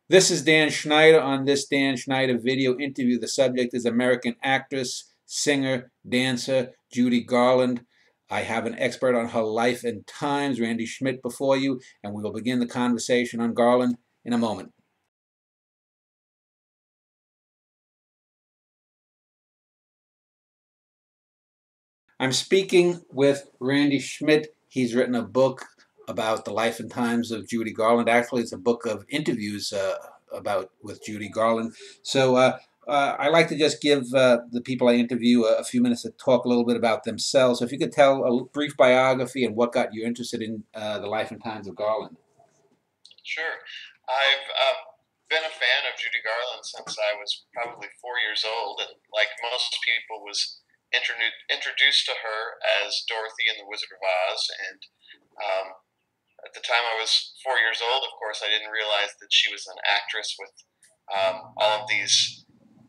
This is Dan Schneider. On this Dan Schneider video interview, the subject is American actress, singer, dancer Judy Garland. I have an expert on her life and times, Randy Schmidt, before you, and we will begin the conversation on Garland in a moment. I'm speaking with Randy Schmidt. He's written a book about the life and times of Judy Garland. Actually, it's a book of interviews with Judy Garland. I like to just give the people I interview a few minutes to talk a little bit about themselves. So if you could tell a brief biography and what got you interested in the life and times of Garland. Sure. I've been a fan of Judy Garland since I was probably 4 years old, and like most people, was introduced to her as Dorothy in The Wizard of Oz. And um, at the time I was 4 years old, of course, I didn't realize that she was an actress with all of these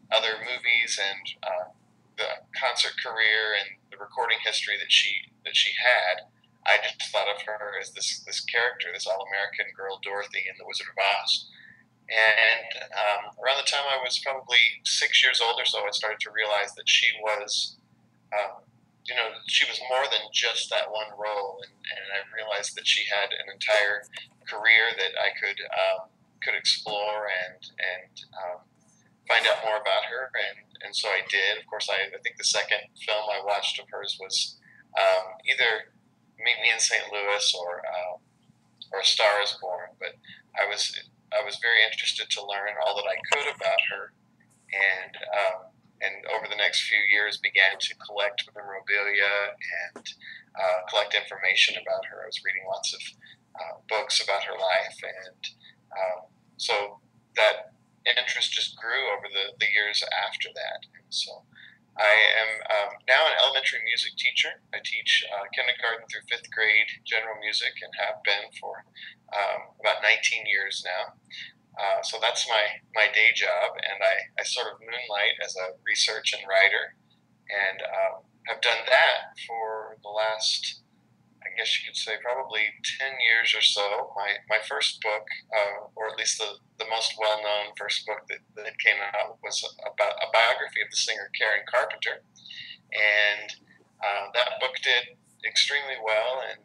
other movies and the concert career and the recording history that she had. I just thought of her as this character, this all-American girl, Dorothy in The Wizard of Oz. And around the time I was probably 6 years old or so, I started to realize that she was, she was more than just that one role. And I realized that she had an entire career that I could explore and find out more about her. And so I did. Of course, I think the second film I watched of hers was either Meet Me in St. Louis or A Star Is Born. But I was very interested to learn all that I could about her, and over the next few years began to collect memorabilia and collect information about her. I was reading lots of books about her life, and so that interest just grew over the years after that. And so I am now an elementary music teacher. I teach kindergarten through fifth grade general music and have been for about 19 years now. So that's my day job, and I sort of moonlight as a research and writer, and have done that for the last, I guess you could say, probably 10 years or so. My first book, or at least the most well-known first book that came out, was about a biography of the singer Karen Carpenter. And that book did extremely well and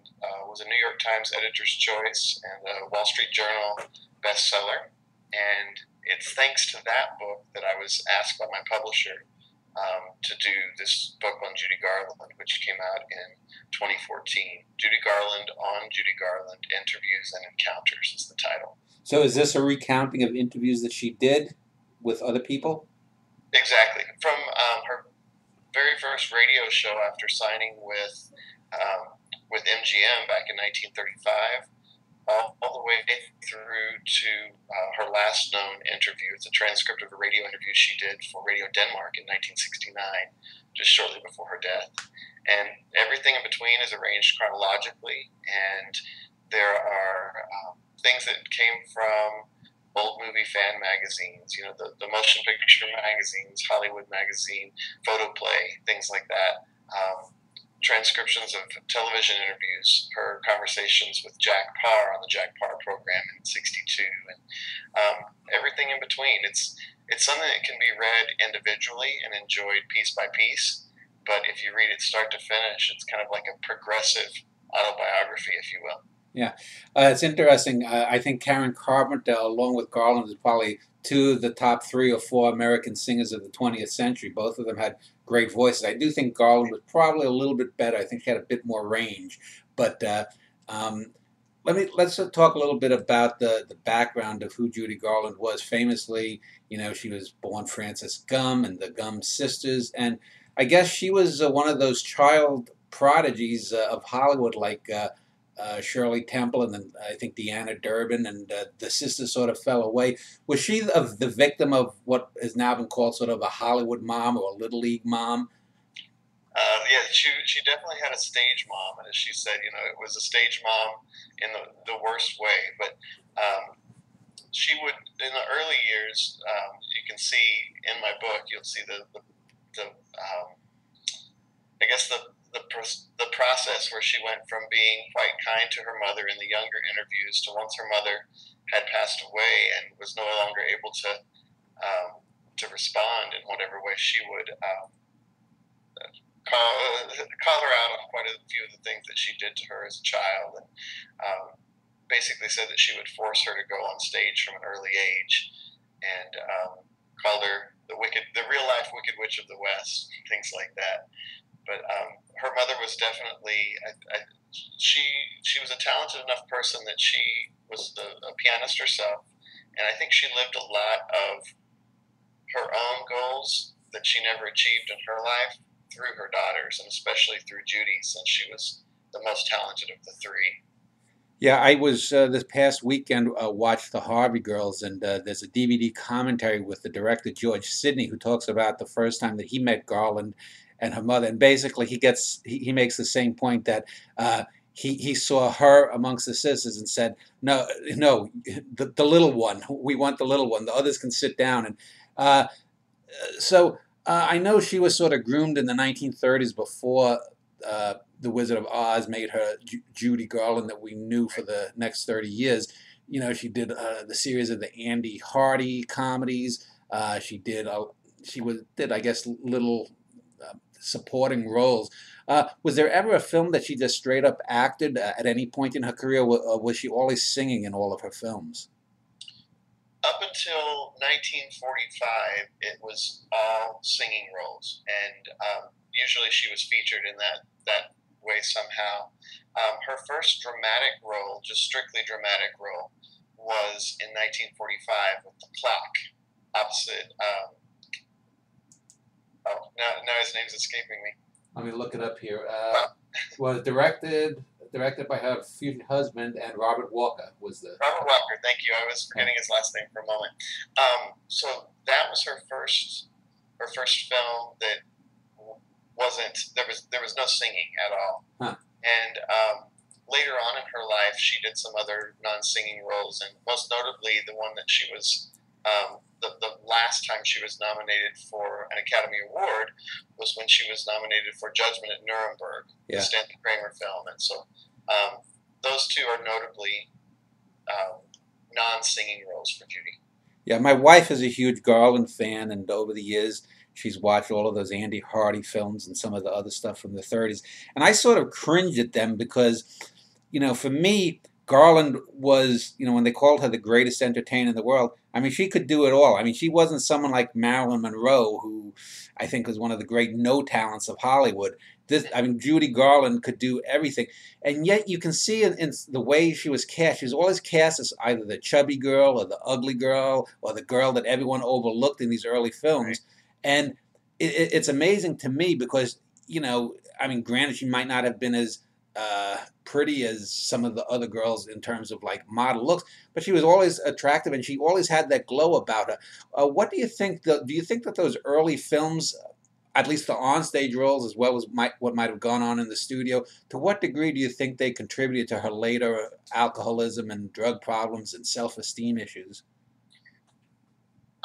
was a New York Times Editor's Choice and a Wall Street Journal bestseller. And it's thanks to that book that I was asked by my publisher to do this book on Judy Garland, which came out in 2014. Judy Garland on Judy Garland, Interviews and Encounters is the title. So is this a recounting of interviews that she did with other people? Exactly. From her very first radio show after signing with MGM back in 1935, all the way through to her last known interview. It's a transcript of a radio interview she did for Radio Denmark in 1969, just shortly before her death. And everything in between is arranged chronologically, and there are things that came from old movie fan magazines, the motion picture magazines, Hollywood Magazine, Photoplay, things like that. Transcriptions of television interviews, her conversations with Jack Parr on the Jack Parr program in '62, and everything in between. It's something that can be read individually and enjoyed piece by piece, but if you read it start to finish, it's kind of like a progressive autobiography, if you will. Yeah, it's interesting. I think Karen Carpenter, along with Garland, is probably two of the top 3 or 4 American singers of the 20th century. Both of them had great voices. I do think Garland was probably a little bit better. I think she had a bit more range. But let's talk a little bit about the background of who Judy Garland was. Famously, she was born Frances Gumm and the Gumm sisters, and I guess she was one of those child prodigies of Hollywood, like Shirley Temple, and then I think Deanna Durbin, and the sisters sort of fell away. Was she the victim of what has now been called sort of a Hollywood mom or a Little League mom? Yeah, she definitely had a stage mom, and as she said, it was a stage mom in the worst way. But she would, in the early years, you can see in my book, you'll see I guess the the process where she went from being quite kind to her mother in the younger interviews to once her mother had passed away and was no longer able to respond in whatever way she would, call her out on quite a few of the things that she did to her as a child, and basically said that she would force her to go on stage from an early age, and called her the real life Wicked Witch of the West, things like that. But her mother was definitely, she was a talented enough person that she was a pianist herself, and I think she lived a lot of her own goals that she never achieved in her life through her daughters, and especially through Judy, since she was the most talented of the three. Yeah, I was this past weekend watched the Harvey Girls, and there's a DVD commentary with the director George Sidney, who talks about the first time that he met Garland and her mother, and basically he makes the same point that he saw her amongst the sisters and said, no, no, the little one, we want the little one, the others can sit down. And so I know she was sort of groomed in the 1930s before The Wizard of Oz made her Judy Garland that we knew for the next 30 years. You know, she did the series of the Andy Hardy comedies. Did, I guess, little supporting roles. Was there ever a film that she just straight up acted at any point in her career, or was she always singing in all of her films? Up until 1945, it was all singing roles, and usually she was featured in that way somehow. Her first dramatic role, just strictly dramatic role, was in 1945 with The Clock, opposite. Now his name's escaping me. Let me look it up here. Was directed by her future husband, and Robert Walker was the. Robert Walker, thank you. I was forgetting his last name for a moment. So that was her first film that wasn't there was no singing at all. Huh. And later on in her life, she did some other non-singing roles, and most notably the one that she was the last time she was nominated for an Academy Award was when she was nominated for Judgment at Nuremberg, the Stanley Kramer film. And so those two are notably non-singing roles for Judy. Yeah, my wife is a huge Garland fan, and over the years she's watched all of those Andy Hardy films and some of the other stuff from the 30s. And I sort of cringed at them because, you know, for me, Garland was, you know, when they called her the greatest entertainer in the world, I mean, she could do it all. I mean, she wasn't someone like Marilyn Monroe, who I think was one of the great no talents of Hollywood. Judy Garland could do everything. And yet you can see in the way she was cast, she was always cast as either the chubby girl or the ugly girl or the girl that everyone overlooked in these early films. Right. And it's amazing to me because, you know, I mean, granted, she might not have been as pretty as some of the other girls in terms of like model looks, but she was always attractive and she always had that glow about her. What do you think? Do you think that those early films, at least the onstage roles as well as what might have gone on in the studio, to what degree do you think they contributed to her later alcoholism and drug problems and self-esteem issues?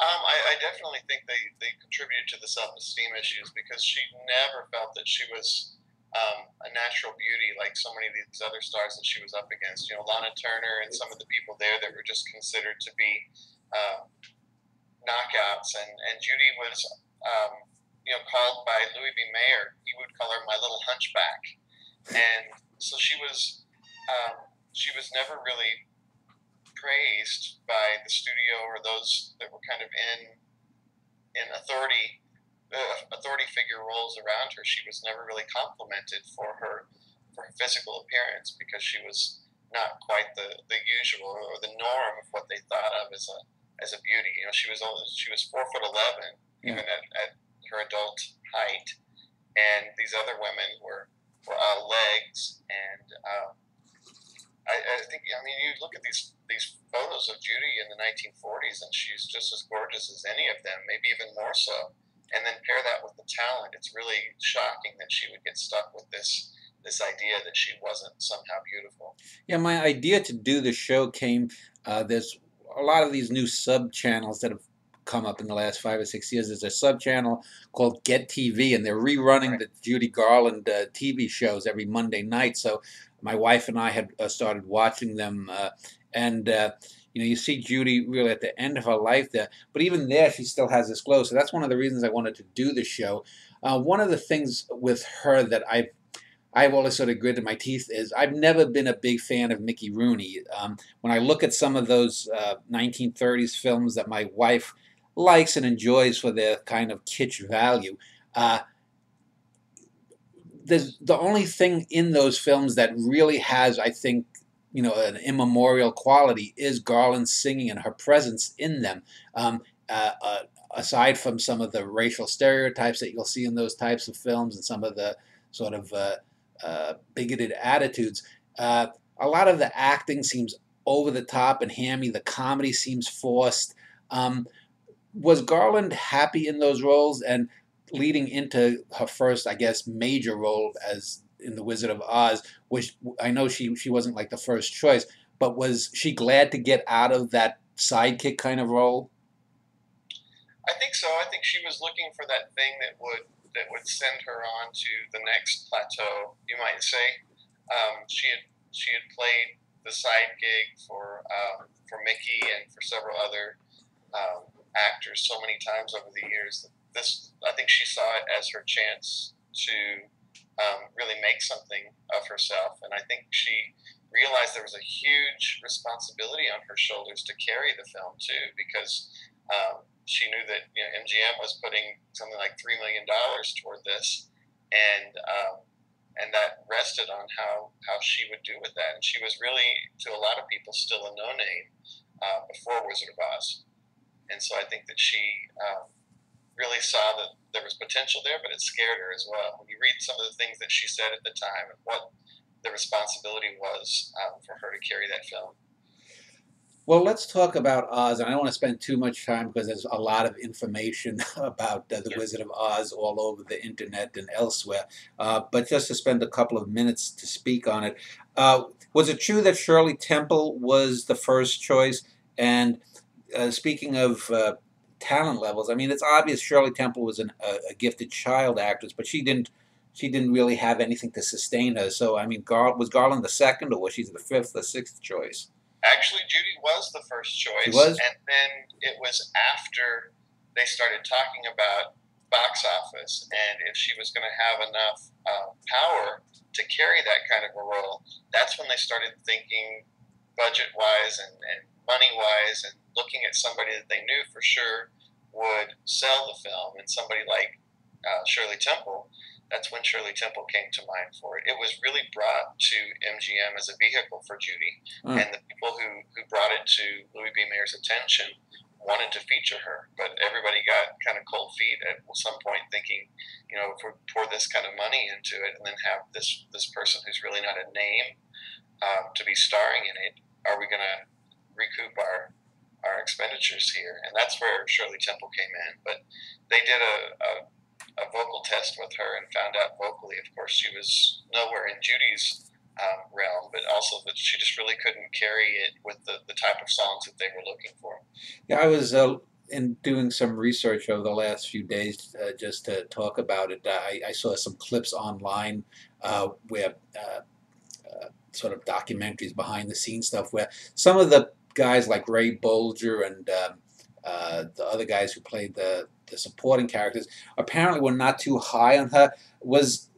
I definitely think they contributed to the self-esteem issues because she never felt that she was a natural beauty like so many of these other stars that she was up against. You know, Lana Turner and some of the people there that were just considered to be knockouts. And Judy was, you know, called by Louis B. Mayer. He would call her my little hunchback. And so she was never really praised by the studio or those that were kind of in authority figure roles around her. She was never really complimented for her physical appearance because she was not quite the usual or the norm of what they thought of as a beauty. You know, she was 4'11" even at her adult height, and these other women were all legs. And I think, I mean, you look at these photos of Judy in the 1940s, and she's just as gorgeous as any of them, maybe even more so. And then pair that with the talent, it's really shocking that she would get stuck with this idea that she wasn't somehow beautiful. Yeah, my idea to do the show came, there's a lot of these new sub channels that have come up in the last 5 or 6 years. There's a sub-channel called Get TV, and they're rerunning Right. the Judy Garland TV shows every Monday night. So my wife and I had started watching them, and you see Judy really at the end of her life there, but even there, she still has this glow. So that's one of the reasons I wanted to do the show. One of the things with her that I've always sort of gritted my teeth is I've never been a big fan of Mickey Rooney. When I look at some of those 1930s films that my wife likes and enjoys for their kind of kitsch value, uh, the only thing in those films that really has, I think, an immemorial quality is Garland's singing and her presence in them. Um, uh, uh, Aside from some of the racial stereotypes that you'll see in those types of films and some of the sort of bigoted attitudes, uh, a lot of the acting seems over the top and hammy. The comedy seems forced. Um, was Garland happy in those roles? And leading into her first, I guess, major role as in The Wizard of Oz, which I know she wasn't like the first choice, but was she glad to get out of that sidekick kind of role? I think so. I think she was looking for that thing that would send her on to the next plateau, you might say. She had played the side gig for Mickey and for several other actors so many times over the years. This, I think, she saw it as her chance to really make something of herself, and I think she realized there was a huge responsibility on her shoulders to carry the film too, because she knew that MGM was putting something like $3 million toward this, and that rested on how she would do with that. And she was really, to a lot of people, still a no name before Wizard of Oz. And so I think that she really saw that there was potential there, but it scared her as well. When you read some of the things that she said at the time and what the responsibility was for her to carry that film. Well, let's talk about Oz, and I don't want to spend too much time because there's a lot of information about The Sure. Wizard of Oz all over the internet and elsewhere. But just to spend a couple of minutes to speak on it, was it true that Shirley Temple was the first choice? And speaking of talent levels, I mean, it's obvious Shirley Temple was a gifted child actress, but she didn't really have anything to sustain her. So, I mean, was Garland the second, or was she the fifth or sixth choice? Actually, Judy was the first She choice, was? and then it was after they started talking about box office and if she was going to have enough power to carry that kind of a role. That's when they started thinking budget wise and money wise, and looking at somebody that they knew for sure would sell the film, and somebody like Shirley Temple. That's when Shirley Temple came to mind for it. It was really brought to MGM as a vehicle for Judy, Huh. and the people who brought it to Louis B. Mayer's attention wanted to feature her, but everybody got kind of cold feet at some point, thinking, if we pour this kind of money into it and then have this person who's really not a name to be starring in it, are we going to recoup our expenditures here? And that's where Shirley Temple came in. But they did a vocal test with her and found out vocally, of course, she was nowhere in Judy's realm, but also that she just really couldn't carry it with the type of songs that they were looking for. Yeah, I was in doing some research over the last few days just to talk about it. I saw some clips online where sort of documentaries, behind the scenes stuff, where some of the guys like Ray Bolger and the other guys who played the supporting characters apparently were not too high on her. Was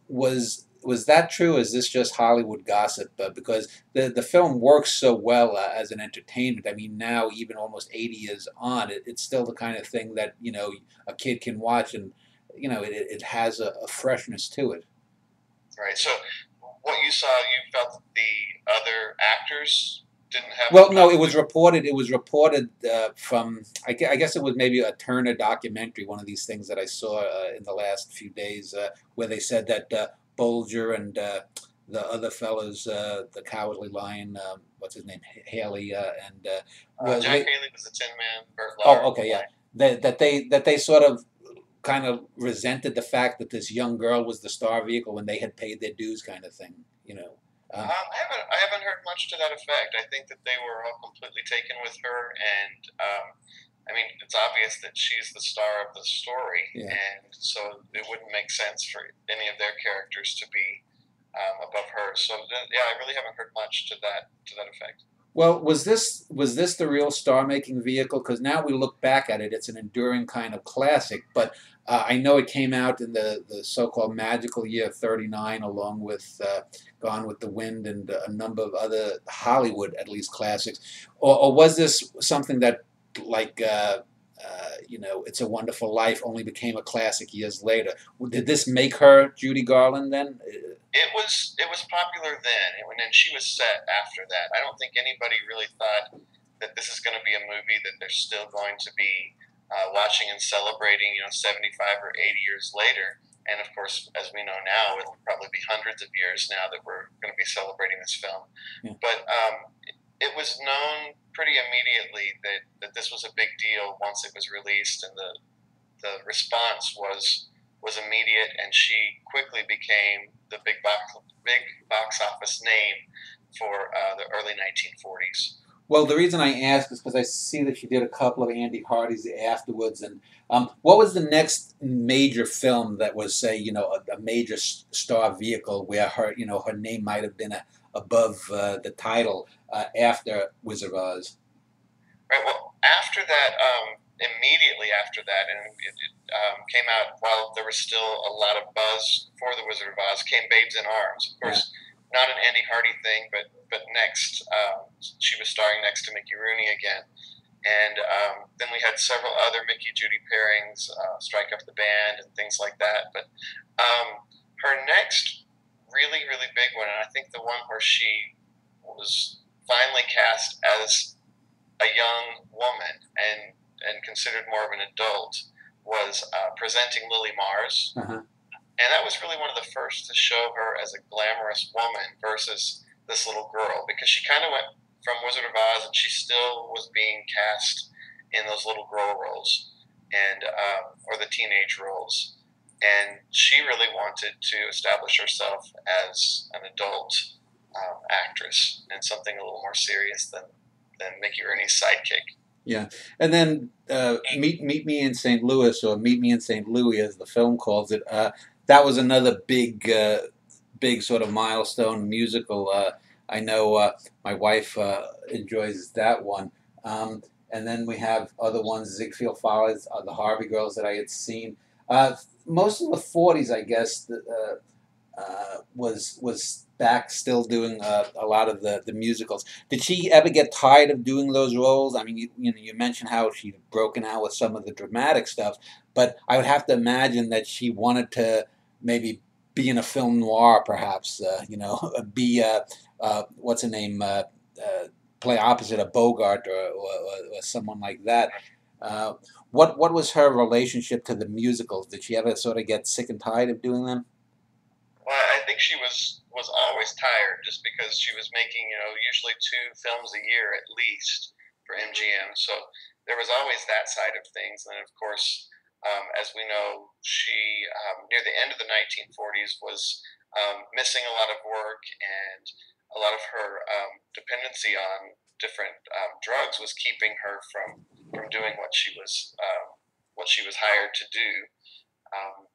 that true? Or is this just Hollywood gossip? Because the film works so well as an entertainment. I mean, now even almost 80 years on, it's still the kind of thing that a kid can watch, and it has a freshness to it. Right. So, what you saw, you felt that the other actors didn't have. Well, no, it was reported. It was reported from. I guess it was maybe a Turner documentary, one of these things that I saw in the last few days, where they said that Bolger and the other fellows, the Cowardly Lion, what's his name, Haley, and Jack Haley was the Tin Man. Burt oh, Lauer. okay, yeah, that they sort of kind of resented the fact that this young girl was the star vehicle when they had paid their dues, kind of thing, I haven't heard much to that effect. I think that they were all completely taken with her, and I mean, it's obvious that she's the star of the story, Yeah. and so it wouldn't make sense for any of their characters to be above her. So yeah, I really haven't heard much to that effect. Well, was this the real star-making vehicle? Because now we look back at it, it's an enduring kind of classic. But I know it came out in the so-called magical year '39, along with Gone with the Wind and a number of other Hollywood, at least, classics. Or was this something that, like, It's a Wonderful Life, only became a classic years later? Did this make her Judy Garland then? It was popular then, and then she was set after that. I don't think anybody really thought that this is going to be a movie that they're still going to be watching and celebrating, 75 or 80 years later. And of course, as we know now, it'll probably be hundreds of years now that we're going to be celebrating this film. Yeah. But it was known pretty immediately that this was a big deal once it was released, and the response was immediate, and she quickly became the big box office name for the early 1940s. Well, the reason I ask is because I see that she did a couple of Andy Hardy's afterwards. And what was the next major film that was, say, a major star vehicle where her name might have been above the title after Wizard of Oz? Right. Well, after that, immediately after that, and it came out while there was still a lot of buzz for the Wizard of Oz, came Babes in Arms. Of Yeah. course, not an Andy Hardy thing, but next, she was starring next to Mickey Rooney again. And then we had several other Mickey Judy pairings, Strike Up the Band, and things like that. But her next really, really big one, and I think the one where she was finally cast as a young woman and considered more of an adult, was Presenting Lily Mars. Uh-huh. And that was really one of the first to show her as a glamorous woman versus this little girl, because she kind of went from Wizard of Oz, and she still was being cast in those little girl roles and or the teenage roles. And she really wanted to establish herself as an adult actress and something a little more serious than Mickey Rooney's sidekick. Yeah, and then Meet Me in St. Louis, or Meet Me in St. Louis, as the film calls it. That was another big sort of milestone musical. I know my wife enjoys that one. And then we have other ones, Ziegfeld Follies, the Harvey Girls that I had seen. Most of the '40s, I guess, was back still doing a lot of the musicals. Did she ever get tired of doing those roles? I mean, you mentioned how she'd broken out with some of the dramatic stuff, but I would have to imagine that she wanted to maybe be in a film noir, perhaps. Be what's her name? Play opposite of Bogart, or someone like that. What was her relationship to the musicals? Did she ever sort of get sick and tired of doing them? Well, I think she was always tired, just because she was making usually two films a year at least for MGM. So there was always that side of things. And then, of course, as we know, she near the end of the 1940s was missing a lot of work, and a lot of her dependency on different drugs was keeping her from doing what she was hired to do. Um,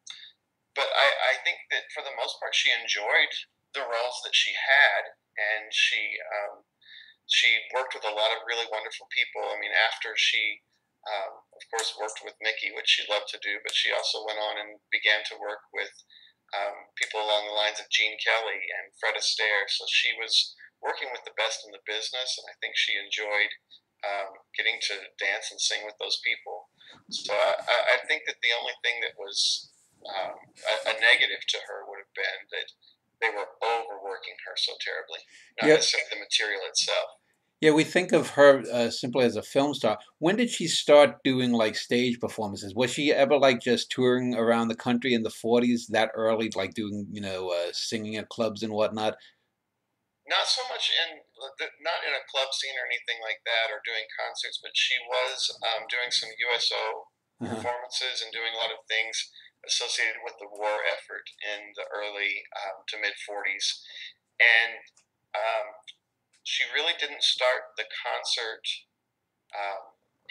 but I think that for the most part, she enjoyed the roles that she had, and she worked with a lot of really wonderful people. I mean, after she, of course, worked with Mickey, which she loved to do, but she also went on and began to work with people along the lines of Gene Kelly and Fred Astaire. So she was working with the best in the business, and I think she enjoyed getting to dance and sing with those people. So I think that the only thing that was a negative to her would have been that they were overworking her so terribly, not Yep. necessarily the material itself. Yeah, we think of her simply as a film star. When did she start doing like stage performances? Was she ever like just touring around the country in the '40s that early, like doing singing at clubs and whatnot? Not so much not in a club scene or anything like that, or doing concerts, but she was doing some USO Uh-huh. performances and doing a lot of things associated with the war effort in the early to mid 40s. And um, she really didn't start the concert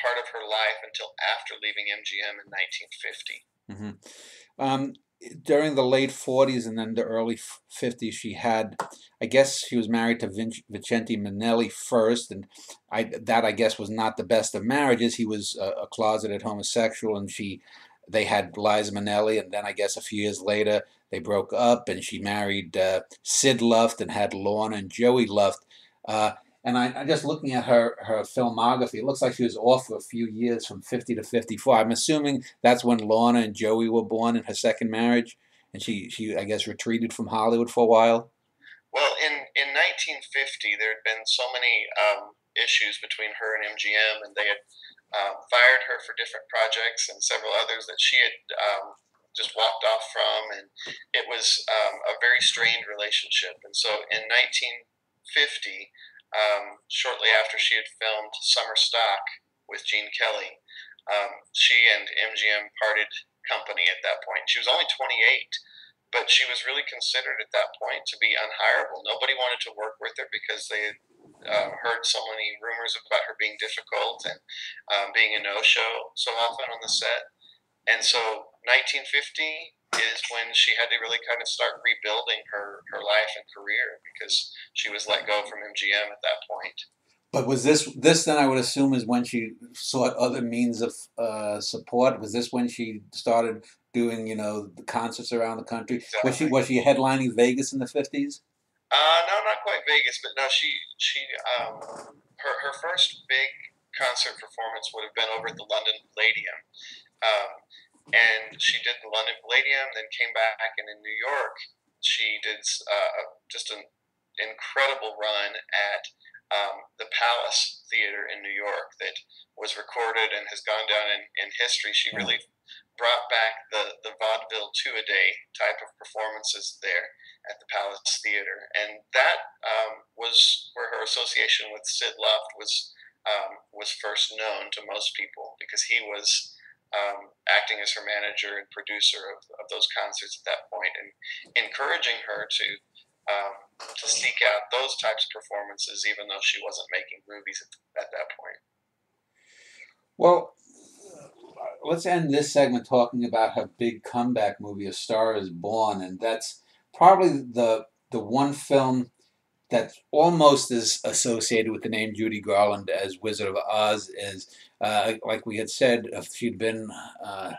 part of her life until after leaving MGM in 1950. Mm-hmm. During the late 40s and then the early 50s, she had, I guess she was married to Vincente Minnelli first, and I guess was not the best of marriages. He was a closeted homosexual, and they had Liza Minnelli, and then I guess a few years later they broke up, and she married Sid Luft and had Lorna and Joey Luft. And I just looking at her filmography, it looks like she was off for a few years from 50 to 54. I'm assuming that's when Lorna and Joey were born in her second marriage, and she I guess retreated from Hollywood for a while. Well, in 1950, there had been so many issues between her and MGM, and they had fired her for different projects and several others that she had just walked off from, and it was a very strained relationship. And so in 1950, shortly after she had filmed Summer Stock with Gene Kelly, she and MGM parted company at that point. She was only 28, but she was really considered at that point to be unhireable. Nobody wanted to work with her because they had heard so many rumors about her being difficult and being a no-show so often on the set. And so 1950 is when she had to really kind of start rebuilding her life and career because she was let go from MGM at that point. But was this then I would assume is when she sought other means of support? Was this when she started doing the concerts around the country? Exactly. Was she headlining Vegas in the 50s? No, not quite Vegas, but no, she her first big concert performance would have been over at the London Palladium. And she did the London Palladium, then came back, and in New York, she did just an incredible run at the Palace Theater in New York that was recorded and has gone down in history. She really brought back the vaudeville two-a-day type of performances there at the Palace Theater, and that was where her association with Sid Luft was first known to most people because he was acting as her manager and producer of those concerts at that point, and encouraging her to seek out those types of performances, even though she wasn't making movies at that point. Well, let's end this segment talking about her big comeback movie, A Star Is Born, and that's probably the one film that almost is associated with the name Judy Garland as Wizard of Oz. Is like we had said, she'd been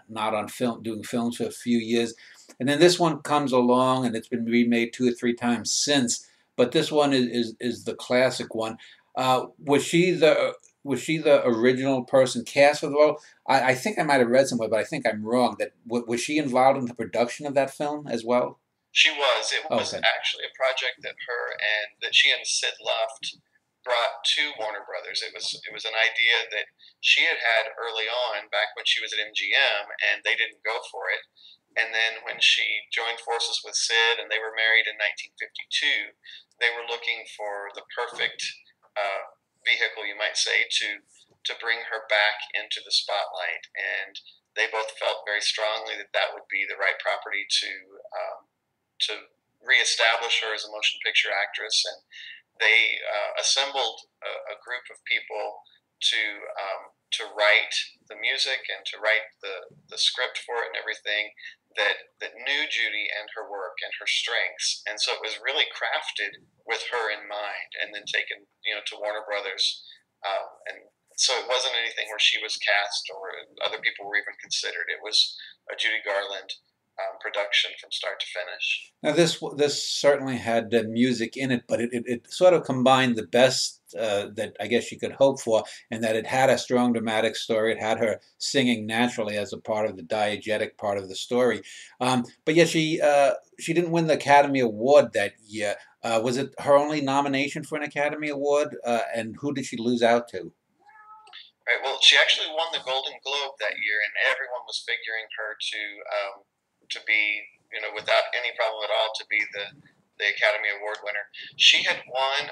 not on film, doing films for a few years, and then this one comes along, and it's been remade 2 or 3 times since. But this one is the classic one. Was she the original person cast for the role? I think I might have read somewhere, but I think I'm wrong. That was she involved in the production of that film as well? She was. It was Okay. actually a project that she and Sid Luft brought to Warner Brothers. It was an idea that she had early on, back when she was at MGM, and they didn't go for it. And then when she joined forces with Sid, and they were married in 1952, they were looking for the perfect vehicle, you might say, to bring her back into the spotlight. And they both felt very strongly that that would be the right property to reestablish her as a motion picture actress, and they assembled a group of people to write the music and to write the script for it and everything that knew Judy and her work and her strengths, and so it was really crafted with her in mind, and then taken to Warner Brothers, and so it wasn't anything where she was cast or other people were even considered. It was a Judy Garland production from start to finish. Now this certainly had music in it, but it sort of combined the best that I guess you could hope for, and that it had a strong dramatic story. It had her singing naturally as a part of the diegetic part of the story. But yet she didn't win the Academy Award that year. Was it her only nomination for an Academy Award? And who did she lose out to? Right. Well, she actually won the Golden Globe that year, and everyone was figuring her to be, without any problem at all, to be the Academy Award winner. She had won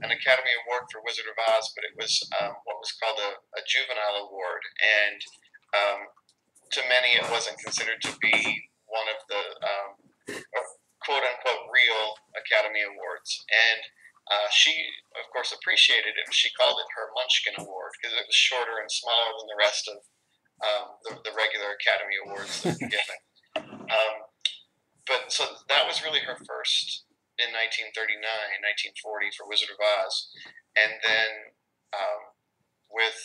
an Academy Award for Wizard of Oz, but it was what was called a juvenile award, and to many it wasn't considered to be one of the quote unquote real Academy Awards. And She, of course, appreciated it. She called it her Munchkin Award because it was shorter and smaller than the rest of the regular Academy Awards that were given. But so that was really her first in 1939, 1940 for Wizard of Oz. And then with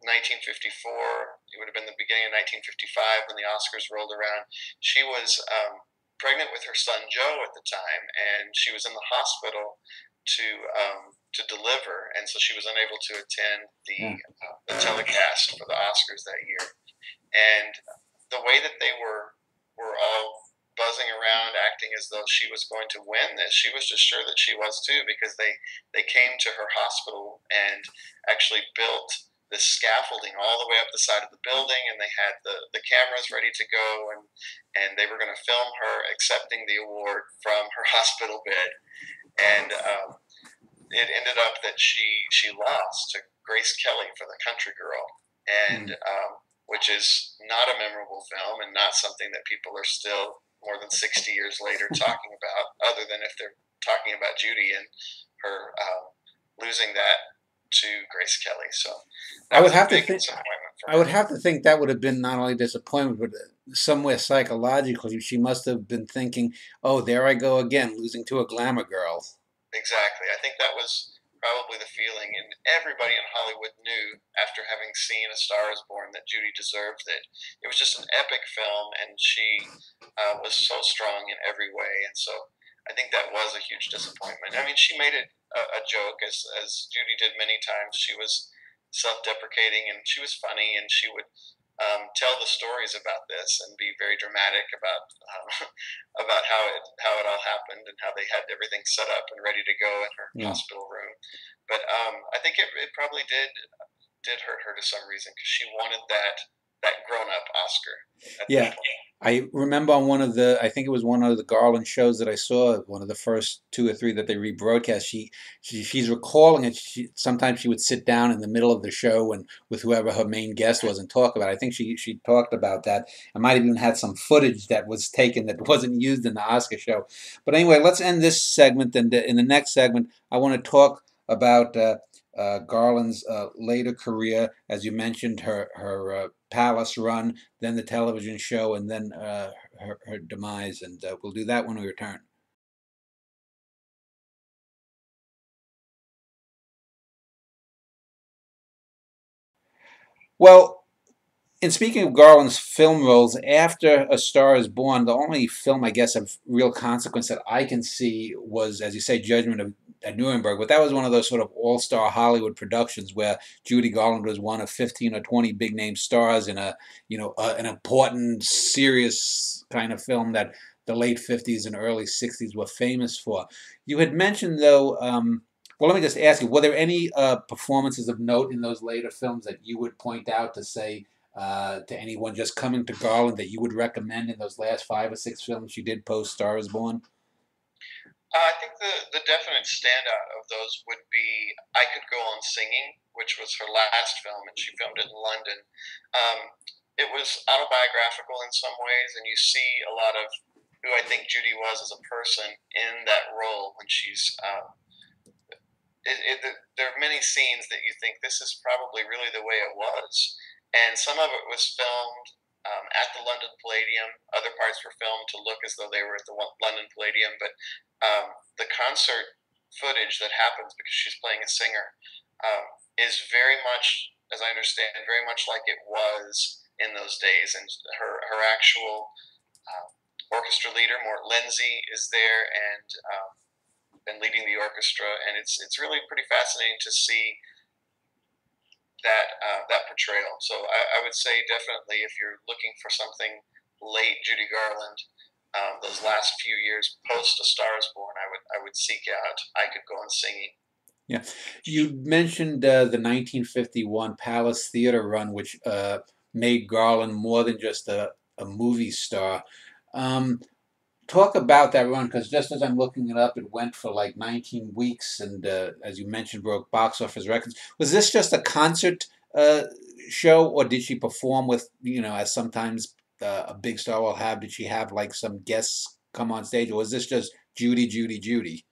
1954, it would have been the beginning of 1955 when the Oscars rolled around. She was pregnant with her son Joe at the time, and she was in the hospital to deliver, and so she was unable to attend the telecast for the Oscars that year. And the way that they were all buzzing around, acting as though she was going to win this, she was just sure that she was too, because they came to her hospital and actually built this scaffolding all the way up the side of the building, and they had the cameras ready to go, and they were going to film her accepting the award from her hospital bed. And it ended up that she lost to Grace Kelly for The Country Girl, and which is not a memorable film and not something that people are still more than 60 years later talking about, other than if they're talking about Judy and her losing that to Grace Kelly. So I would have to think. I would have to think that would have been not only disappointment, but somewhere psychologically, she must have been thinking, "Oh, there I go again, losing to a glamour girl." Exactly. I think that was probably the feeling, and everybody in Hollywood knew after having seen A Star Is Born that Judy deserved it. It was just an epic film, and she was so strong in every way, and so I think that was a huge disappointment. I mean, she made it a joke, as Judy did many times. She was self-deprecating, and she was funny, and she would tell the stories about this and be very dramatic about about how it all happened and how they had everything set up and ready to go in her hospital room. But I think it probably did hurt her to some reason, because she wanted that grown-up Oscar at that point. I remember on one of the, I think it was one of the Garland shows that I saw, one of the first 2 or 3 that they rebroadcast. She's recalling it. Sometimes she would sit down in the middle of the show and with whoever her main guest was and talk about it. I think she talked about that. I might have even had some footage that was taken that wasn't used in the Oscar show. But anyway, let's end this segment, and in the next segment, I want to talk about Garland's later career. As you mentioned, her Palace run, then the television show, and then her demise. And we'll do that when we return. Well, in speaking of Garland's film roles, after A Star Is Born, the only film, I guess, of real consequence that I can see was, as you say, Judgment at Nuremberg. But that was one of those sort of all-star Hollywood productions where Judy Garland was one of 15 or 20 big-name stars in an important, serious kind of film that the late 50s and early 60s were famous for. You had mentioned, though, well, let me just ask you, were there any performances of note in those later films that you would point out to say, to anyone just coming to Garland, that you would recommend in those last 5 or 6 films you did post Star Is Born? I think the definite standout of those would be I Could Go On Singing, which was her last film, and she filmed it in London. It was autobiographical in some ways, and you see a lot of who I think Judy was as a person in that role when she's there are many scenes that you think this is probably really the way it was, and some of it was filmed at the London Palladium. Other parts were filmed to look as though they were at the London Palladium, but the concert footage that happens because she's playing a singer is very much, as I understand, very much like it was in those days, and her actual orchestra leader, Mort Lindsay, is there and leading the orchestra, and it's really pretty fascinating to see that portrayal. So I would say definitely, if you're looking for something late Judy Garland, those last few years post A Star Is Born, I would seek out I Could Go On Singing. Yeah, you mentioned the 1951 Palace Theater run, which made Garland more than just a movie star. Talk about that run, because just as I'm looking it up, it went for like 19 weeks, and as you mentioned, broke box office records. Was this just a concert show, or did she perform with, as sometimes a big star will have? Did she have like some guests come on stage, or was this just Judy, Judy, Judy?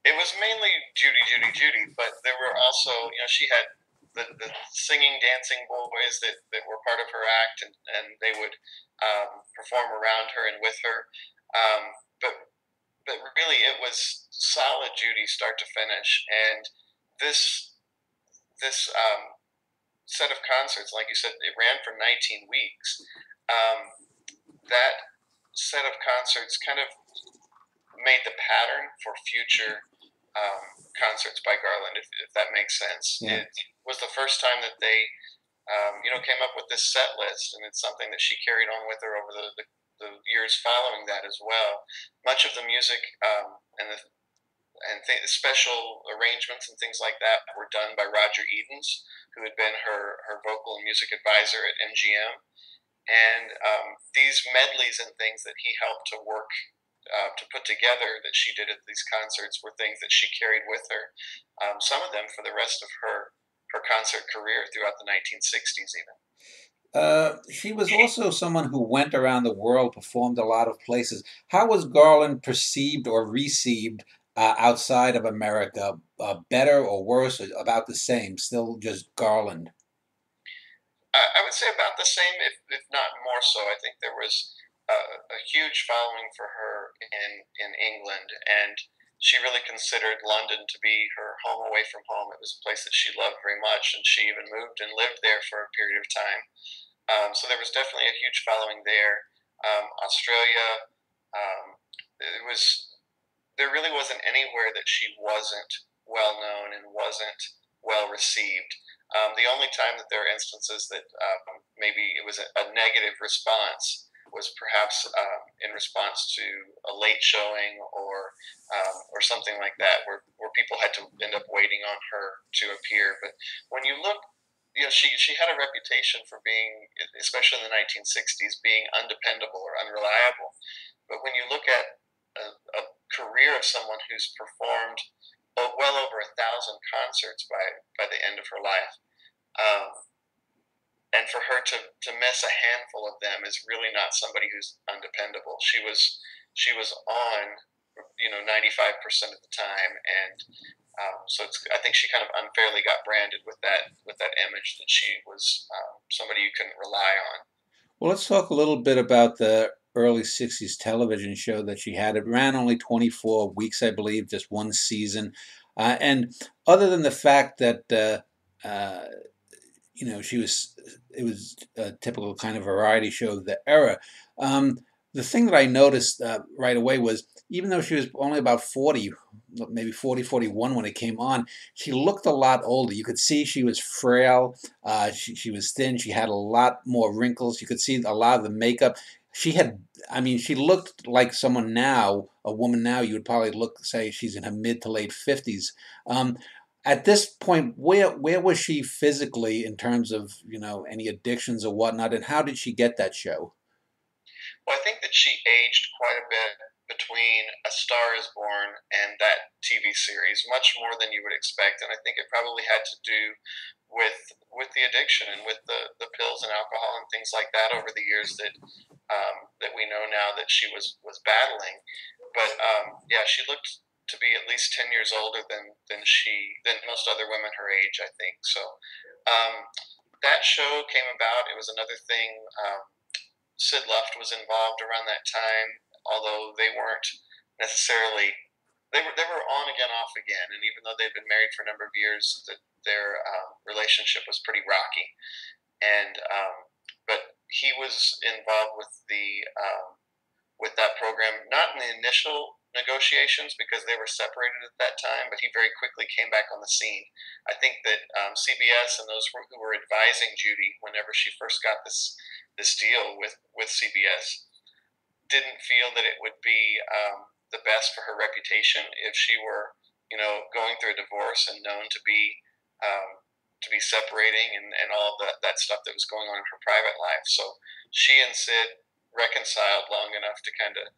it was mainly Judy, Judy, Judy, but there were also, she had the singing, dancing boys that were part of her act, and they would perform around her and with her. But really, it was solid Judy, start to finish, and this this set of concerts, like you said, it ran for 19 weeks. That set of concerts kind of made the pattern for future concerts by Garland, if that makes sense. Yeah. It was the first time that they, came up with this set list, and it's something that she carried on with her over the years following that as well. Much of the music and the special arrangements and things like that were done by Roger Edens, who had been her vocal and music advisor at MGM. And these medleys and things that he helped to work to put together that she did at these concerts were things that she carried with her. Some of them for the rest of her concert career throughout the 1960s, even. She was also someone who went around the world, performed a lot of places. How was Garland perceived or received outside of America? Better or worse, or about the same? Still just Garland? I would say about the same, if not more so. I think there was a huge following for her in England, and she really considered London to be her home away from home. It was a place that she loved very much, and she even moved and lived there for a period of time. So there was definitely a huge following there. Australia, it was there really wasn't anywhere that she wasn't well known and wasn't well received. The only time that there are instances that maybe it was a negative response was perhaps in response to a late showing or something like that, where people had to end up waiting on her to appear. But when you look, she had a reputation for being, especially in the 1960s, being undependable or unreliable. But when you look at a career of someone who's performed well over 1,000 concerts by the end of her life, and for her to miss a handful of them is really not somebody who's undependable. She was on 95% of the time, and so I think she kind of unfairly got branded with that image that she was somebody you couldn't rely on. Well, let's talk a little bit about the early 60s television show that she had. It ran only 24 weeks, I believe, just one season. And other than the fact that, it was a typical kind of variety show of the era. The thing that I noticed right away was even though she was only about 40, maybe 40, 41 when it came on, she looked a lot older. You could see she was frail. She was thin. She had a lot more wrinkles. You could see a lot of the makeup. She looked like someone now, a woman now, you would probably say she's in her mid to late 50s. At this point, where was she physically in terms of, any addictions or whatnot, and how did she get that show? Well, I think that she aged quite a bit between A Star Is Born and that TV series, much more than you would expect, and I think it probably had to do with the addiction and with the pills and alcohol and things like that over the years that we know now that she was battling. But yeah, she looked to be at least 10 years older than most other women her age, I think. So that show came about. It was another thing. Sid Luft was involved around that time, although they weren't necessarily. They were on again, off again, and even though they'd been married for a number of years, their relationship was pretty rocky. And but he was involved with that program, not in the initial negotiations because they were separated at that time, but he very quickly came back on the scene. I think that CBS and those who were advising Judy whenever she first got this deal with CBS didn't feel that it would be the best for her reputation if she were, going through a divorce and known to be separating and all of that stuff that was going on in her private life. So she and Sid reconciled long enough to kind of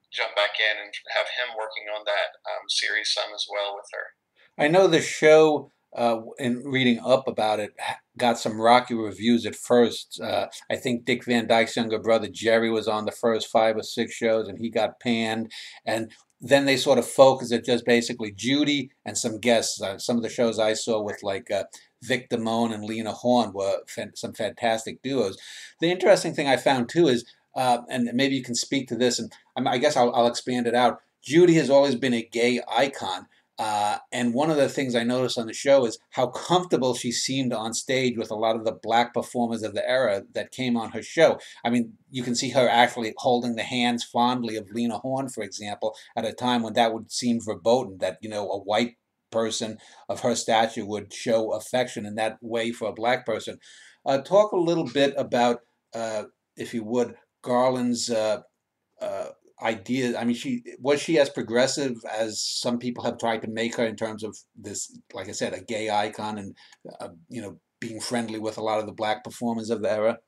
jump back in and have him working on that series some as well with her. I know the show in reading up about it, got some rocky reviews at first. I think Dick Van Dyke's younger brother Jerry was on the first 5 or 6 shows, and he got panned. And then they sort of focused it just basically Judy and some guests. Some of the shows I saw with like Vic Damone and Lena Horne were some fantastic duos. The interesting thing I found too is, and maybe you can speak to this, and I guess I'll expand it out. Judy has always been a gay icon. And one of the things I noticed on the show is how comfortable she seemed on stage with a lot of the black performers of the era that came on her show. I mean, you can see her actually holding the hands fondly of Lena Horne, for example, at a time when that would seem verboten, that, a white person of her stature would show affection in that way for a black person. Talk a little bit about, if you would, Garland's uh, ideas. I mean, she as progressive as some people have tried to make her in terms of this, like I said, a gay icon and being friendly with a lot of the black performers of the era.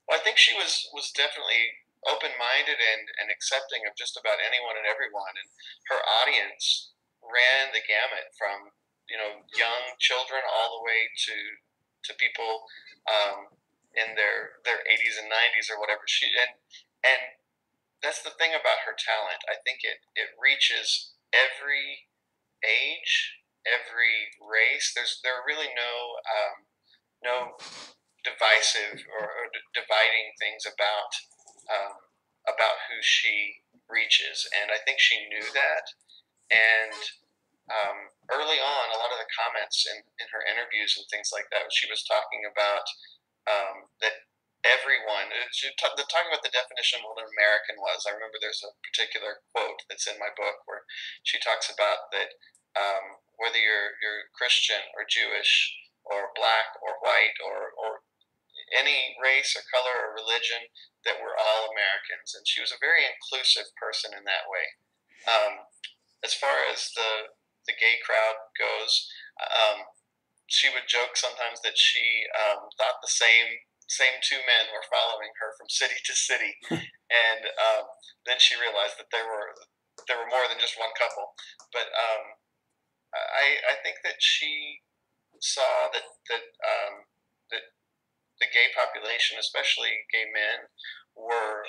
Well, I think she was definitely open-minded and accepting of just about anyone and everyone, and her audience ran the gamut from young children all the way to people in their 80s and 90s or whatever. And that's the thing about her talent. I think it reaches every age, every race. There are really no divisive or dividing things about who she reaches, and I think she knew that. And early on, a lot of the comments in her interviews and things like that, she was talking about that everyone, talking about the definition of what an American was. I remember there's a particular quote that's in my book where she talks about that whether you're Christian or Jewish or black or white or any race or color or religion, that we're all Americans. And she was a very inclusive person in that way. As far as the gay crowd goes, she would joke sometimes that she thought the same two men were following her from city to city, and then she realized that there were more than just one couple. But I think that she saw that the gay population, especially gay men, were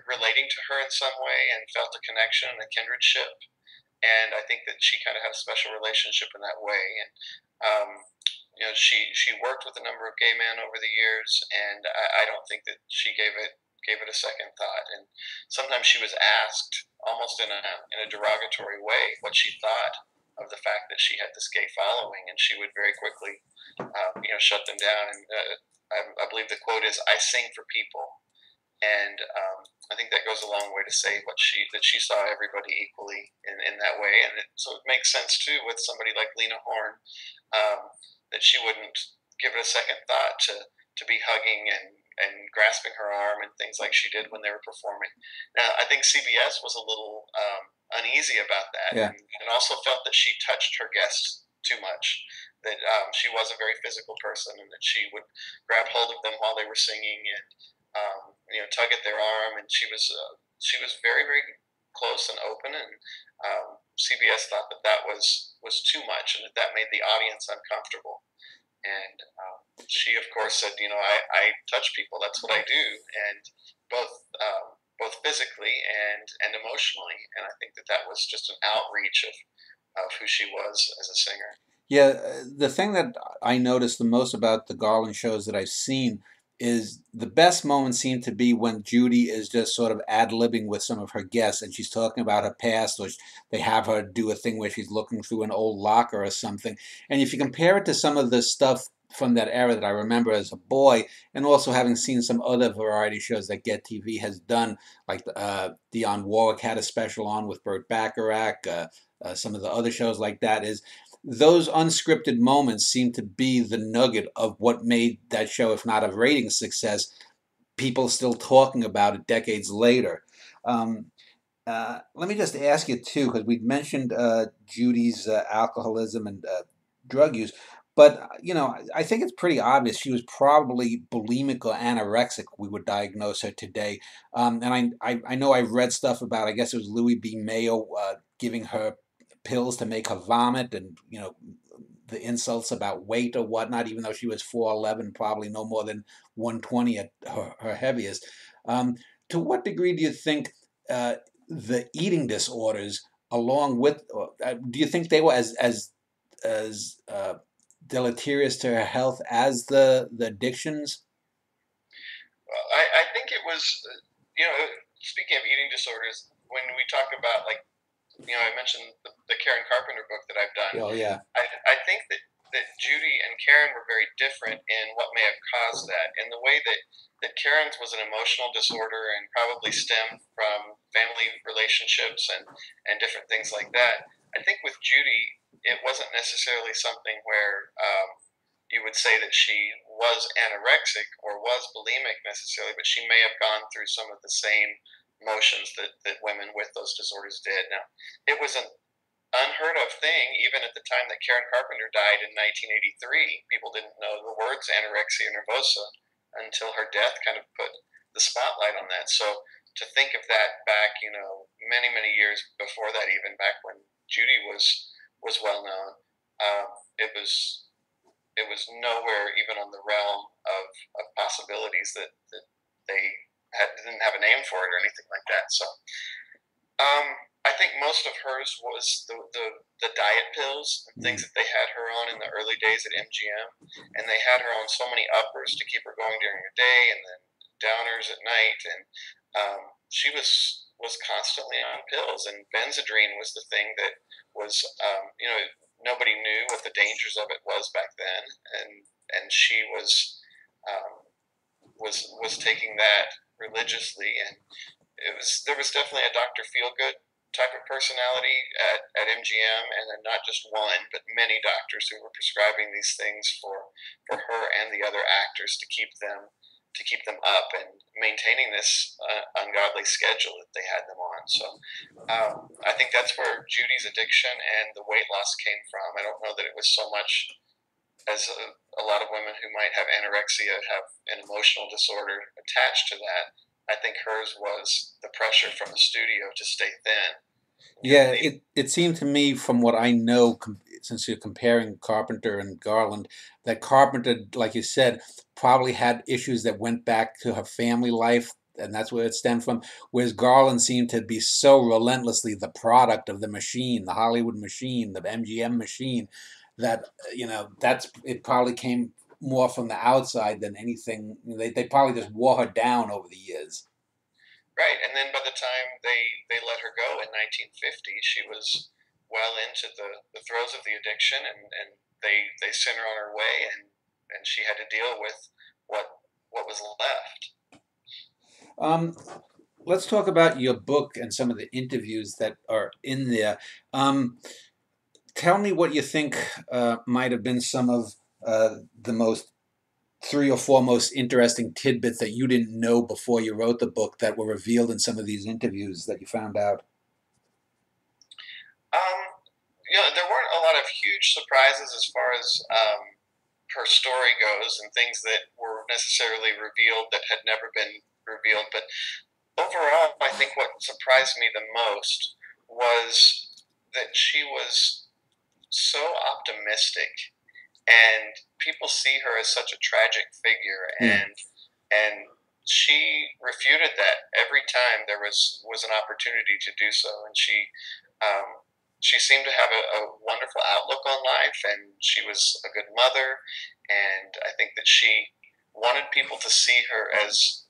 relating to her in some way and felt a connection and a kindredship. And I think that she kind of had a special relationship in that way. And she worked with a number of gay men over the years, and I don't think that she gave it a second thought. And sometimes she was asked, almost in a derogatory way, what she thought of the fact that she had this gay following, and she would very quickly, shut them down. And I believe the quote is, "I sing for people." And I think that goes a long way to say that she saw everybody equally in that way. And so it makes sense too with somebody like Lena Horne, that she wouldn't give it a second thought to be hugging and grasping her arm and things like she did when they were performing. Now, I think CBS was a little uneasy about that, Yeah. and also felt that she touched her guests too much. That she was a very physical person, and that she would grab hold of them while they were singing and tug at their arm, and she was very, very close and open, and CBS thought that was too much, and that made the audience uncomfortable. And she, of course, said, I touch people. That's what I do, and both physically and emotionally. And I think that was just an outreach of who she was as a singer. Yeah, the thing that I noticed the most about the Garland shows that I've seen is the best moments seem to be when Judy is just sort of ad-libbing with some of her guests, and she's talking about her past, or they have her do a thing where she's looking through an old locker or something. And if you compare it to some of the stuff from that era that I remember as a boy, and also having seen some other variety shows that Get TV has done, like Dionne Warwick had a special on with Burt Bacharach, some of the other shows like that, is those unscripted moments seem to be the nugget of what made that show, if not a rating success, people still talking about it decades later. Um, Let me just ask you too, because we mentioned Judy's alcoholism and drug use, but I think it's pretty obvious she was probably bulimic or anorexic. We would diagnose her today, and I know I've read stuff about. I guess it was Louis B. Mayo giving her pills to make her vomit, and the insults about weight or whatnot, even though she was 4'11", probably no more than 120 at her heaviest. Um, to what degree do you think the eating disorders, along with, do you think they were as deleterious to her health as the addictions? I think it was, speaking of eating disorders, when we talk about, like, I mentioned the Karen Carpenter book that I've done. Oh yeah. I think that Judy and Karen were very different in what may have caused that. In the way that Karen's was an emotional disorder and probably stemmed from family relationships and different things like that. I think with Judy, it wasn't necessarily something where you would say that she was anorexic or was bulimic necessarily, but she may have gone through some of the same motions that women with those disorders did. Now, it was an unheard of thing even at the time that Karen Carpenter died in 1983. People didn't know the words anorexia nervosa until her death kind of put the spotlight on that. So to think of that back, many, many years before that, even back when Judy was well known, it was nowhere even on the realm of possibilities that they didn't have a name for it or anything like that. So I think most of hers was the diet pills and things that they had her on in the early days at MGM, and they had her on so many uppers to keep her going during the day, and then downers at night, and she was constantly on pills. And Benzedrine was the thing that was, nobody knew what the dangers of it was back then, and she was taking that religiously, and there was definitely a Dr. Feelgood type of personality at MGM, and then not just one, but many doctors who were prescribing these things for her and the other actors to keep them up and maintaining this ungodly schedule that they had them on. So I think that's where Judy's addiction and the weight loss came from. I don't know that it was so much as a lot of women who might have anorexia have an emotional disorder attached to that. I think hers was the pressure from the studio to stay thin. Yeah, it seemed to me, from what I know, since you're comparing Carpenter and Garland, that Carpenter, like you said, probably had issues that went back to her family life, and that's where it stemmed from. Whereas Garland seemed to be so relentlessly the product of the machine, the Hollywood machine, the MGM machine, that it probably came more from the outside than anything. They probably just wore her down over the years. Right, and then by the time they let her go in 1950, she was well into the throes of the addiction, and they sent her on her way, and she had to deal with what was left. Let's talk about your book and some of the interviews that are in there. Tell me what you think might have been some of the most 3 or 4 most interesting tidbits that you didn't know before you wrote the book that were revealed in some of these interviews that you found out. There weren't a lot of huge surprises as far as her story goes, and things that were necessarily revealed that had never been revealed. But overall, I think what surprised me the most was that she was so optimistic, and people see her as such a tragic figure, and she refuted that every time there was an opportunity to do so. And she seemed to have a wonderful outlook on life, and she was a good mother, and I think that she wanted people to see her as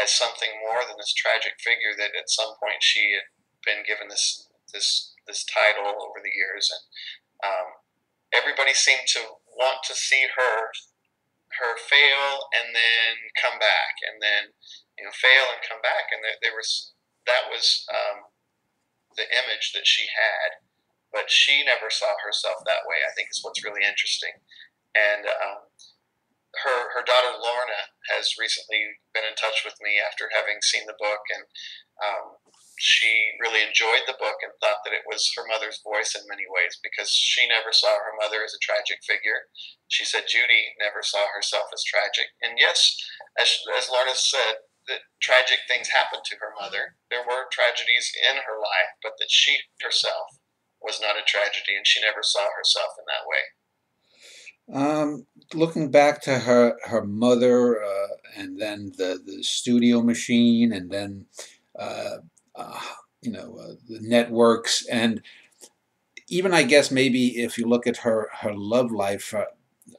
something more than this tragic figure that at some point she had been given this title over the years. And everybody seemed to want to see her fail and then come back, and then fail and come back, and that was the image that she had. But she never saw herself that way, I think, is what's really interesting. And her daughter Lorna has recently been in touch with me after having seen the book, and she really enjoyed the book and thought that it was her mother's voice in many ways, because she never saw her mother as a tragic figure. She said Judy never saw herself as tragic. And yes, as Lorna said, that tragic things happened to her mother. There were tragedies in her life, but that she herself was not a tragedy, and she never saw herself in that way. Looking back to her mother, and then the studio machine, and then uh, uh, the networks, and even I guess maybe if you look at her love life,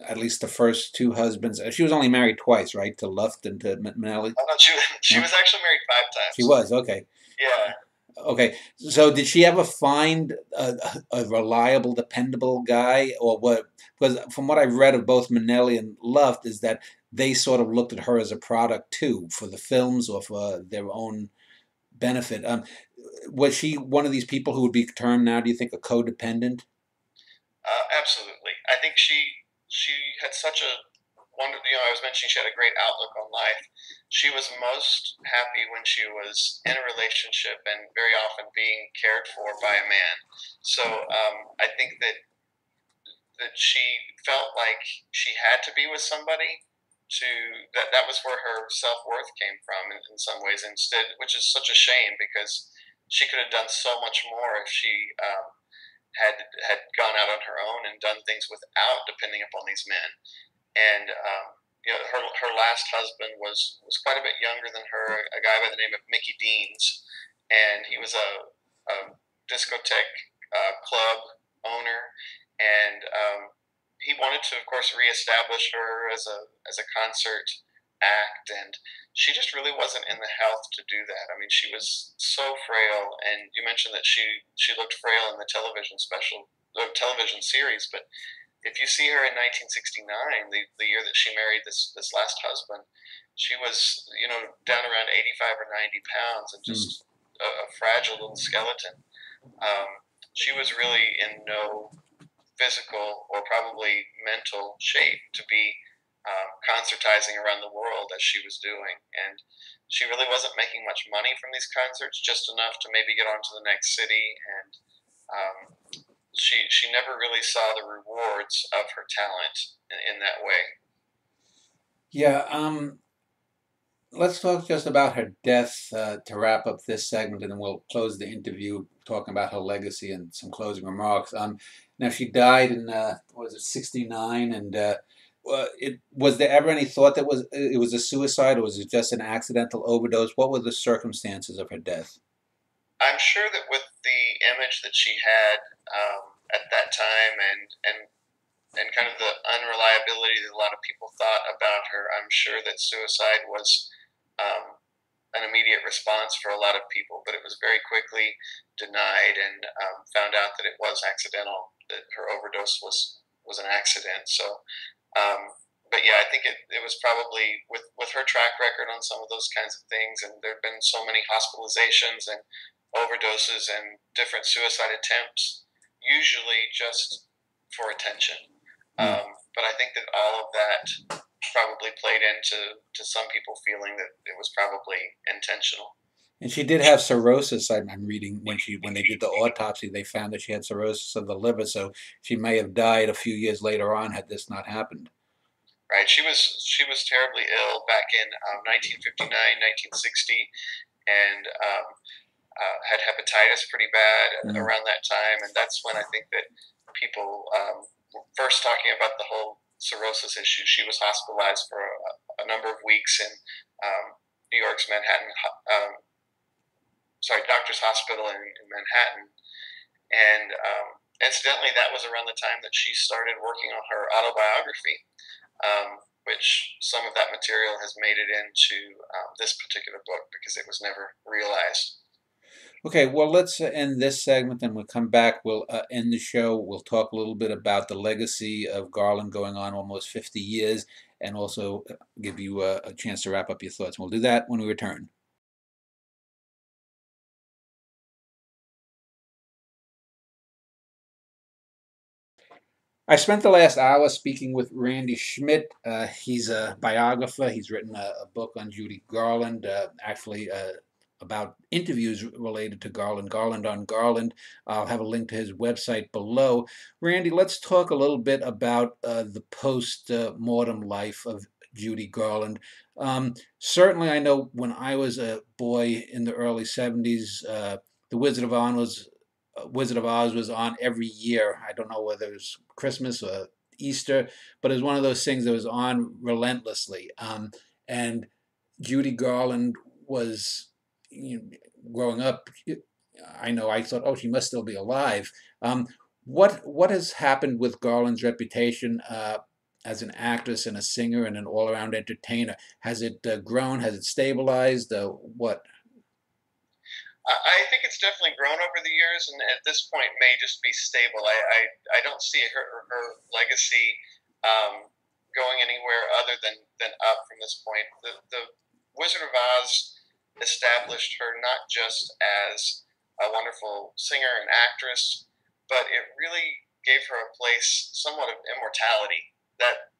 at least the first two husbands, she was only married twice, right? To Luft and to Manelli. Oh, no, she No, was actually married five she times. was okay. Yeah. Okay, so did she ever find a reliable, dependable guy, or what? Because from what I've read of both Manelli and Luft, is that they sort of looked at her as a product too, for the films or for their own benefit. Was she one of these people who would be termed now, do you think, a codependent? Absolutely. I think she had such a wonder. You know, I was mentioning she had a great outlook on life. She was most happy when she was in a relationship and very often being cared for by a man. So I think that she felt like she had to be with somebody to that was where her self-worth came from in some ways instead, which is such a shame because she could have done so much more if she had gone out on her own and done things without depending upon these men. And her last husband was quite a bit younger than her, a guy by the name of Mickey Deans, and he was a discotheque club owner, and he wanted to, of course, reestablish her as a concert act, and she just really wasn't in the health to do that. I mean, she was so frail, and you mentioned that she looked frail in the television series, but if you see her in 1969, the year that she married this last husband, she was down around 85 or 90 pounds and Mm. just a fragile little skeleton. She was really in no physical or probably mental shape to be concertizing around the world as she was doing. And she really wasn't making much money from these concerts, just enough to maybe get on to the next city. And um, she never really saw the rewards of her talent in that way. Yeah. Let's talk just about her death to wrap up this segment, and then we'll close the interview talking about her legacy and some closing remarks. Now she died in what was it, 69, and it was there ever any thought that it was a suicide, or was it just an accidental overdose? What were the circumstances of her death? I'm sure that with the image that she had at that time and kind of the unreliability that a lot of people thought about her, I'm sure that suicide was um, an immediate response for a lot of people, but it was very quickly denied and found out that it was accidental, that her overdose was an accident. So, but yeah, I think it was probably with her track record on some of those kinds of things, and there have been so many hospitalizations and overdoses and different suicide attempts, usually just for attention. Hmm. But I think that all of that probably played into some people feeling that it was probably intentional. And she did have cirrhosis. I'm reading when they did the autopsy, they found that she had cirrhosis of the liver, so she may have died a few years later on had this not happened. Right? She was terribly ill back in 1959, 1960, and had hepatitis pretty bad Mm. around that time, and that's when I think that people were first talking about the whole cirrhosis issue. She was hospitalized for a number of weeks in New York's Manhattan, Doctors Hospital in Manhattan, and incidentally, that was around the time that she started working on her autobiography, which some of that material has made it into this particular book because it was never realized. Okay, well, let's end this segment, and we'll come back. We'll end the show. We'll talk a little bit about the legacy of Garland going on almost 50 years, and also give you a chance to wrap up your thoughts. We'll do that when we return. I spent the last hour speaking with Randy Schmidt. He's a biographer. He's written a book on Judy Garland, actually about interviews related to Garland, Garland on Garland. I'll have a link to his website below. Randy, let's talk a little bit about the post-mortem life of Judy Garland. Certainly, I know when I was a boy in the early 70s, The Wizard of Oz was on every year. I don't know whether it was Christmas or Easter, but it was one of those things that was on relentlessly. And Judy Garland was, you know, growing up. I know I thought, oh, she must still be alive. Um, what has happened with Garland's reputation as an actress and a singer and an all-around entertainer? Has it grown? Has it stabilized? What? I think it's definitely grown over the years, and at this point may just be stable. I don't see her legacy going anywhere other than up from this point. The Wizard of Oz established her not just as a wonderful singer and actress, but it really gave her a place, somewhat of immortality. That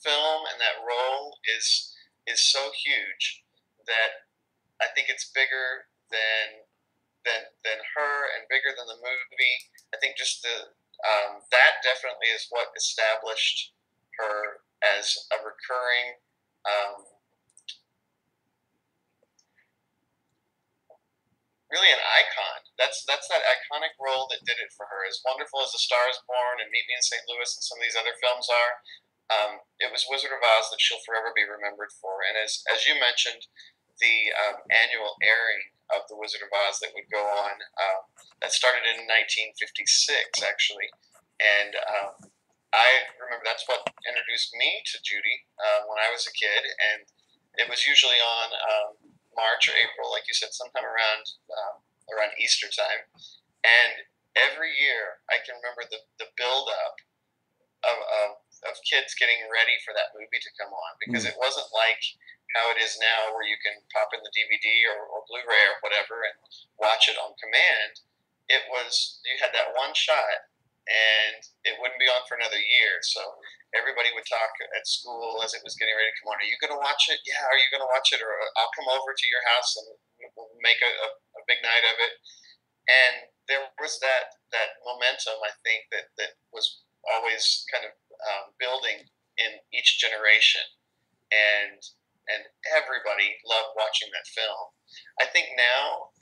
film and that role is so huge that I think it's bigger than her and bigger than the movie. I think just that definitely is what established her as a recurring, really an icon. That's that iconic role that did it for her. As wonderful as The Star Is Born and Meet Me in St. Louis and some of these other films are, it was Wizard of Oz that she'll forever be remembered for. And as you mentioned, the annual airing of The Wizard of Oz that would go on, that started in 1956, actually. And I remember that's what introduced me to Judy when I was a kid. And it was usually on March or April, like you said, sometime around Easter time. And every year, I can remember the build up of kids getting ready for that movie to come on, because it wasn't like how it is now where you can pop in the DVD or Blu-ray or whatever and watch it on command. It was, you had that one shot and it wouldn't be on for another year. So everybody would talk at school as it was getting ready to come on. Are you going to watch it? Yeah, are you going to watch it? Or I'll come over to your house and we'll make a big night of it. And there was that momentum, I think, that was always kind of building in each generation. And everybody loved watching that film. I think now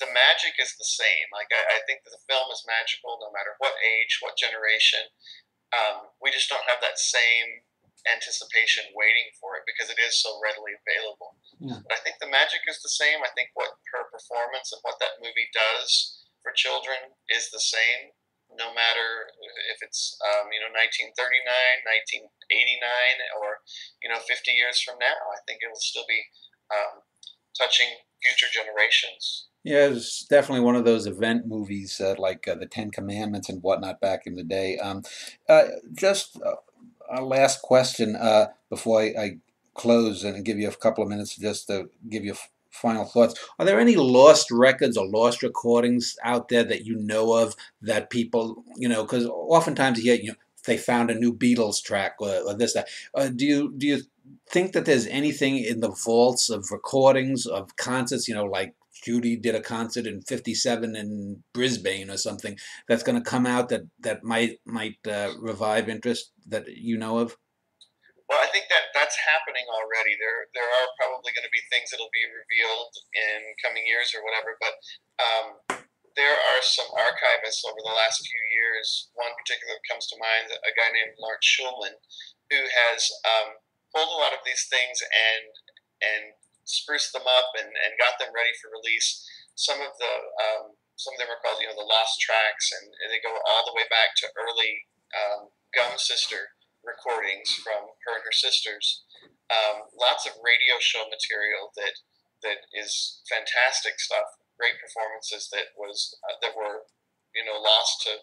the magic is the same. Like I think that the film is magical no matter what age, what generation. We just don't have that same anticipation waiting for it because it is so readily available. Yeah. But I think the magic is the same. I think what her performance and what that movie does for children is the same, no matter if it's 1939, 1989, or 50 years from now. I think it will still be touching future generations. Yeah, it's definitely one of those event movies like the Ten Commandments and whatnot back in the day. Just a last question before I close and give you a couple of minutes just to give you final thoughts. Are there any lost records or lost recordings out there that you know of that people, because oftentimes you hear, they found a new Beatles track or this, that. Do you think that there's anything in the vaults of recordings of concerts, like Judy did a concert in '57 in Brisbane or something, that's going to come out that might revive interest that you know of? Well, I think that's happening already. There are probably going to be things that'll be revealed in coming years or whatever, but there are some archivists over the last few years. One particular that comes to mind, a guy named Lawrence Schulman, who has pulled a lot of these things and spruced them up and got them ready for release. Some of them are called the lost tracks, and they go all the way back to early Gum Sister recordings from her and her sisters. Lots of radio show material that is fantastic stuff. Great performances that were lost to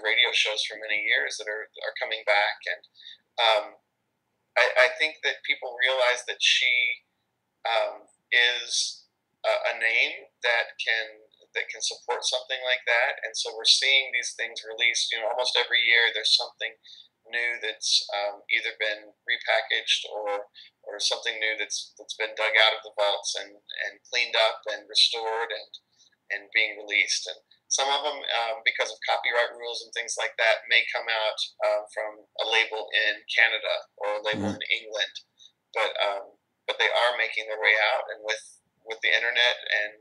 radio shows for many years that are coming back. And I think that people realize that she is a name that can support something like that. And so we're seeing these things released. Almost every year there's something new that's either been repackaged or something new that's been dug out of the vaults and cleaned up and restored and being released. And some of them, because of copyright rules and things like that, may come out from a label in Canada or a label in England, but they are making their way out. And with the internet and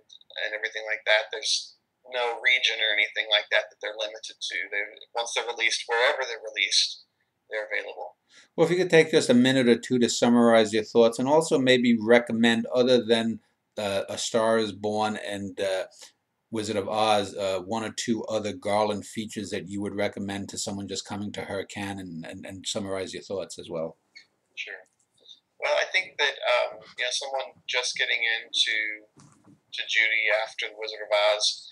everything like that, there's no region or anything like that that they're limited to. They once they're released, wherever they're released, they're available. Well, if you could take just a minute or two to summarize your thoughts and also maybe recommend, other than A Star is Born and Wizard of Oz, one or two other Garland features that you would recommend to someone just coming to her canon, and summarize your thoughts as well. Sure. Well, I think that someone just getting into Judy after the Wizard of Oz,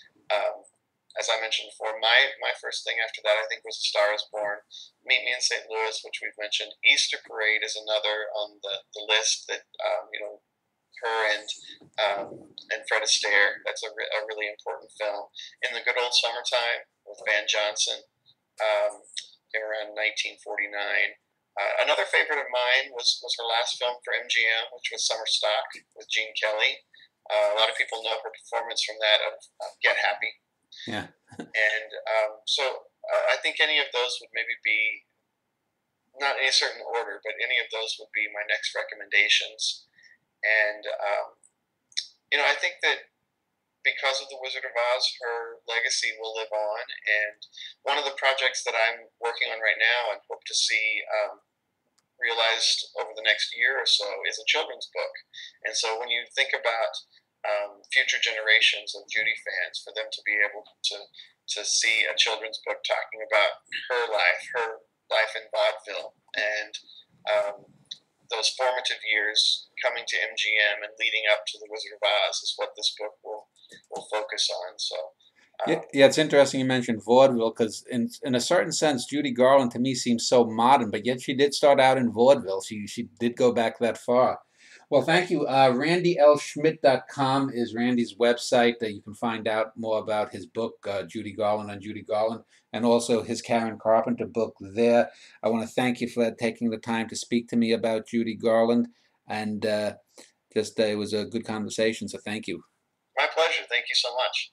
as I mentioned before, my first thing after that I think was A Star Is Born. Meet Me in St. Louis, which we've mentioned. Easter Parade is another on the list that her and Fred Astaire. That's a really important film. In the Good Old Summertime with Van Johnson, came around 1949. Another favorite of mine was her last film for MGM, which was Summer Stock with Gene Kelly. A lot of people know her performance from that of Get Happy. Yeah. And I think any of those would maybe be, not in any certain order, but any of those would be my next recommendations. And, I think that because of The Wizard of Oz, her legacy will live on. And one of the projects that I'm working on right now and hope to see realized over the next year or so is a children's book. And so when you think about future generations of Judy fans, for them to be able to see a children's book talking about her life in vaudeville, and those formative years coming to MGM and leading up to The Wizard of Oz is what this book will focus on. So. Yeah, it's interesting you mentioned vaudeville, because in a certain sense, Judy Garland to me seems so modern, but yet she did start out in vaudeville. She did go back that far. Well, thank you. RandyLSchmidt.com is Randy's website. You can find out more about his book, Judy Garland on Judy Garland, and also his Karen Carpenter book there. I want to thank you for taking the time to speak to me about Judy Garland, and it was a good conversation, so thank you. My pleasure. Thank you so much.